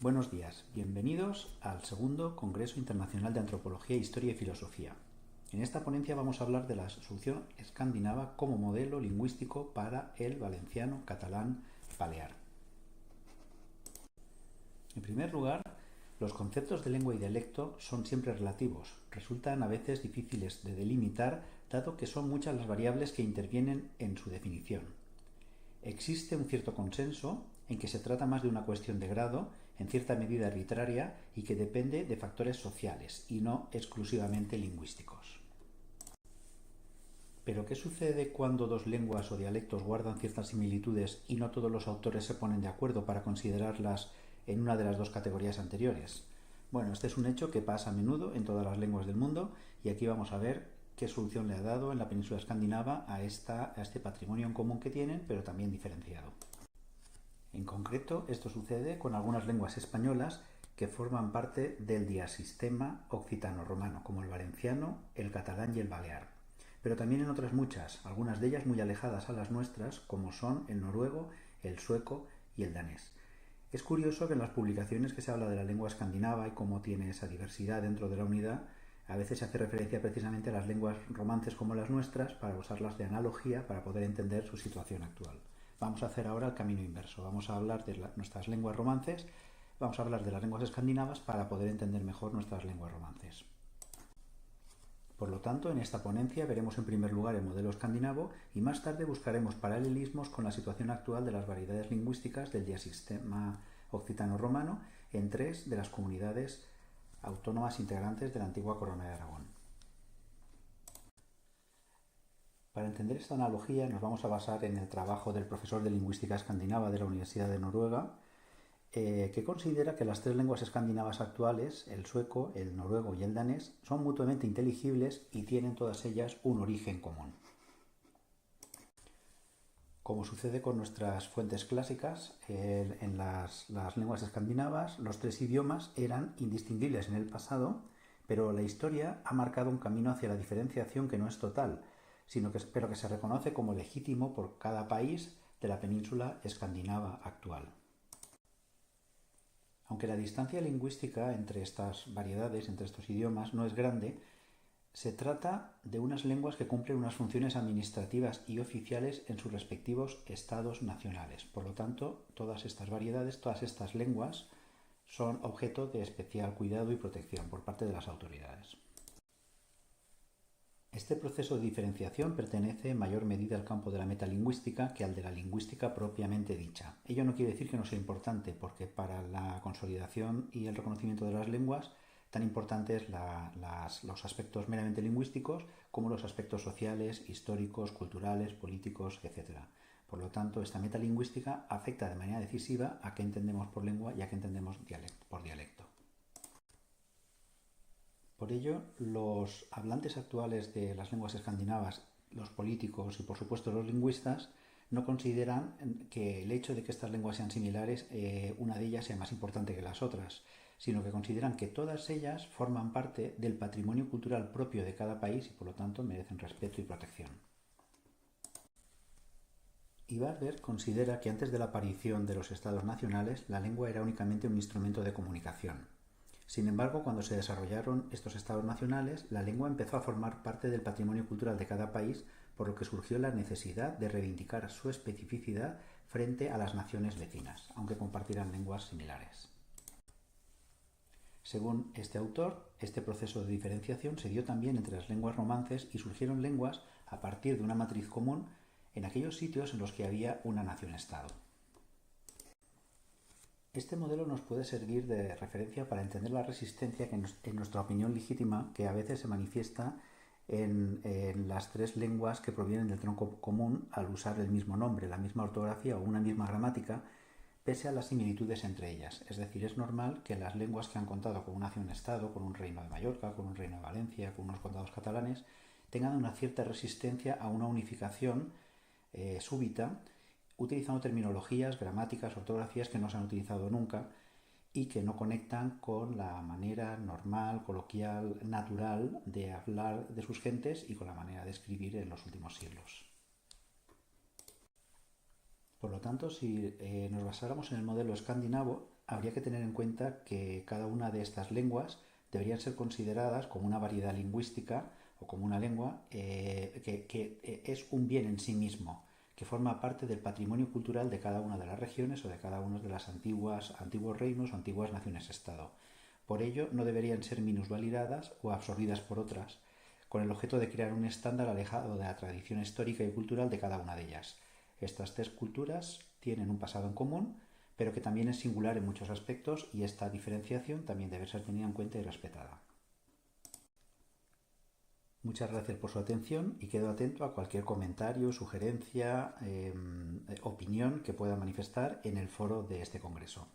Buenos días, bienvenidos al segundo Congreso Internacional de Antropología, Historia y Filosofía. En esta ponencia vamos a hablar de la solución escandinava como modelo lingüístico para el valenciano, catalán, balear. En primer lugar, los conceptos de lengua y dialecto son siempre relativos, resultan a veces difíciles de delimitar dado que son muchas las variables que intervienen en su definición. Existe un cierto consenso en que se trata más de una cuestión de grado, en cierta medida arbitraria, y que depende de factores sociales y no exclusivamente lingüísticos. Pero ¿qué sucede cuando dos lenguas o dialectos guardan ciertas similitudes y no todos los autores se ponen de acuerdo para considerarlas en una de las dos categorías anteriores? Bueno, este es un hecho que pasa a menudo en todas las lenguas del mundo y aquí vamos a ver qué solución le ha dado en la península escandinava a este patrimonio en común que tienen, pero también diferenciado. En concreto, esto sucede con algunas lenguas españolas que forman parte del diasistema occitano-romano, como el valenciano, el catalán y el balear. Pero también en otras muchas, algunas de ellas muy alejadas a las nuestras, como son el noruego, el sueco y el danés. Es curioso que en las publicaciones que se habla de la lengua escandinava y cómo tiene esa diversidad dentro de la unidad, a veces se hace referencia precisamente a las lenguas romances como las nuestras para usarlas de analogía para poder entender su situación actual. Vamos a hacer ahora el camino inverso. Vamos a hablar de nuestras lenguas romances, vamos a hablar de las lenguas escandinavas para poder entender mejor nuestras lenguas romances. Por lo tanto, en esta ponencia veremos en primer lugar el modelo escandinavo y más tarde buscaremos paralelismos con la situación actual de las variedades lingüísticas del diasistema occitano-romano en tres de las comunidades autónomas integrantes de la antigua Corona de Aragón. Para entender esta analogía nos vamos a basar en el trabajo del profesor de lingüística escandinava de la Universidad de Noruega, que considera que las tres lenguas escandinavas actuales, el sueco, el noruego y el danés, son mutuamente inteligibles y tienen todas ellas un origen común. Como sucede con nuestras fuentes clásicas, en las lenguas escandinavas los tres idiomas eran indistinguibles en el pasado, pero la historia ha marcado un camino hacia la diferenciación que no es total, pero que se reconoce como legítimo por cada país de la península escandinava actual. Aunque la distancia lingüística entre estas variedades, entre estos idiomas, no es grande, se trata de unas lenguas que cumplen unas funciones administrativas y oficiales en sus respectivos estados nacionales. Por lo tanto, todas estas variedades, todas estas lenguas, son objeto de especial cuidado y protección por parte de las autoridades. Este proceso de diferenciación pertenece en mayor medida al campo de la metalingüística que al de la lingüística propiamente dicha. Ello no quiere decir que no sea importante, porque para la consolidación y el reconocimiento de las lenguas, tan importantes los aspectos meramente lingüísticos como los aspectos sociales, históricos, culturales, políticos, etc. Por lo tanto, esta metalingüística afecta de manera decisiva a qué entendemos por lengua y a qué entendemos por dialecto. Por ello, los hablantes actuales de las lenguas escandinavas, los políticos y por supuesto los lingüistas, no consideran que el hecho de que estas lenguas sean similares, una de ellas sea más importante que las otras, sino que consideran que todas ellas forman parte del patrimonio cultural propio de cada país y por lo tanto merecen respeto y protección. Ibarwer considera que antes de la aparición de los estados nacionales, la lengua era únicamente un instrumento de comunicación. Sin embargo, cuando se desarrollaron estos estados nacionales, la lengua empezó a formar parte del patrimonio cultural de cada país, por lo que surgió la necesidad de reivindicar su especificidad frente a las naciones vecinas, aunque compartieran lenguas similares. Según este autor, este proceso de diferenciación se dio también entre las lenguas romances y surgieron lenguas a partir de una matriz común en aquellos sitios en los que había una nación-estado. Este modelo nos puede servir de referencia para entender la resistencia que, en nuestra opinión legítima, que a veces se manifiesta en las tres lenguas que provienen del tronco común al usar el mismo nombre, la misma ortografía o una misma gramática, pese a las similitudes entre ellas. Es decir, es normal que las lenguas que han contado con una nación-estado, con un reino de Mallorca, con un reino de Valencia, con unos condados catalanes, tengan una cierta resistencia a una unificación súbita, utilizando terminologías, gramáticas, ortografías que no se han utilizado nunca y que no conectan con la manera normal, coloquial, natural de hablar de sus gentes y con la manera de escribir en los últimos siglos. Por lo tanto, si nos basáramos en el modelo escandinavo, habría que tener en cuenta que cada una de estas lenguas deberían ser consideradas como una variedad lingüística o como una lengua que es un bien en sí mismo, que forma parte del patrimonio cultural de cada una de las regiones o de cada uno de los antiguos reinos o antiguas naciones-estado. Por ello, no deberían ser minusvalidadas o absorbidas por otras, con el objeto de crear un estándar alejado de la tradición histórica y cultural de cada una de ellas. Estas tres culturas tienen un pasado en común, pero que también es singular en muchos aspectos y esta diferenciación también debe ser tenida en cuenta y respetada. Muchas gracias por su atención y quedo atento a cualquier comentario, sugerencia, opinión que pueda manifestar en el foro de este congreso.